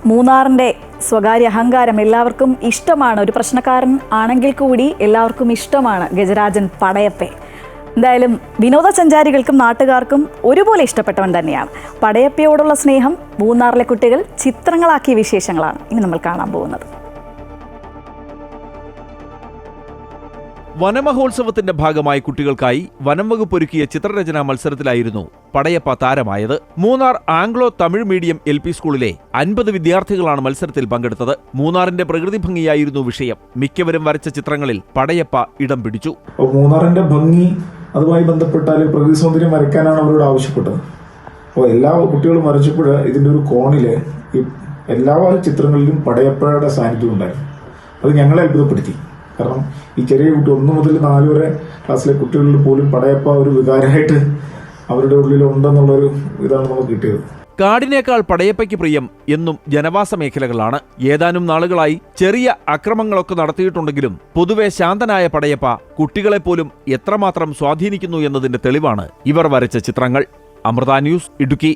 മൂന്നാറിൻ്റെ സ്വകാര്യ അഹങ്കാരം എല്ലാവർക്കും ഇഷ്ടമാണ്. ഒരു പ്രശ്നക്കാരൻ ആണെങ്കിൽ കൂടി എല്ലാവർക്കും ഇഷ്ടമാണ് ഗജരാജൻ പടയപ്പെ. എന്തായാലും വിനോദസഞ്ചാരികൾക്കും നാട്ടുകാർക്കും ഒരുപോലെ ഇഷ്ടപ്പെട്ടവൻ തന്നെയാണ്. പടയപ്പയോടുള്ള സ്നേഹം മൂന്നാറിലെ കുട്ടികൾ ചിത്രങ്ങളാക്കിയ വിശേഷങ്ങളാണ് ഇനി നമ്മൾ കാണാൻ പോകുന്നത്. വനമഹോത്സവത്തിന്റെ ഭാഗമായി കുട്ടികൾക്കായി വനം വകുപ്പ് ഒരുക്കിയ ചിത്രരചനാ മത്സരത്തിലായിരുന്നു പടയപ്പ താരമായത്. Munnar Anglo Tamil medium LP സ്കൂളിലെ 50 വിദ്യാർത്ഥികളാണ് മത്സരത്തിൽ പങ്കെടുത്തത്. മൂന്നാറിന്റെ പ്രകൃതി ഭംഗിയായിരുന്നു വിഷയം. മിക്കവരും വരച്ച ചിത്രങ്ങളിൽ പടയപ്പ ഇടം പിടിച്ചു. മൂന്നാറിന്റെ ഭംഗി അതുമായി ബന്ധപ്പെട്ടാൽ പ്രകൃതി സൗന്ദര്യം വരയ്ക്കാനാണ് അവരോട് ആവശ്യപ്പെട്ടത്. അപ്പോൾ എല്ലാ കുട്ടികളും വരച്ചപ്പോൾ ഇതിന്റെ ഒരു കോണില് എല്ലാ ചിത്രങ്ങളിലും പടയപ്പയുടെ സാന്നിധ്യം ഉണ്ടായിരുന്നു. അത് ഞങ്ങളെ അത്ഭുതപ്പെടുത്തി. കാരണം ഈ ചെറിയ കുട്ടി 1 മുതൽ 4 വരെ ക്ലാസ്സിലെ കുട്ടികളിൽ പോലും പടയപ്പ ഒരു വികാരമായിട്ട് അവരുടെ ഉള്ളിൽ ഉണ്ടെന്നുള്ളൊരു ഇതാണ് നമുക്ക് കിട്ടിയത്. കാടിനേക്കാൾ പടയപ്പയ്ക്ക് പ്രിയം എന്നും ജനവാസ മേഖലകളാണ്. ഏതാനും നാളുകളായി ചെറിയ അക്രമങ്ങളൊക്കെ നടത്തിയിട്ടുണ്ടെങ്കിലും പൊതുവെ ശാന്തനായ പടയപ്പ കുട്ടികളെപ്പോലും എത്രമാത്രം സ്വാധീനിക്കുന്നു എന്നതിന്റെ തെളിവാണ് ഇവർ വരച്ച ചിത്രങ്ങൾ. അമൃത ന്യൂസ്, ഇടുക്കി.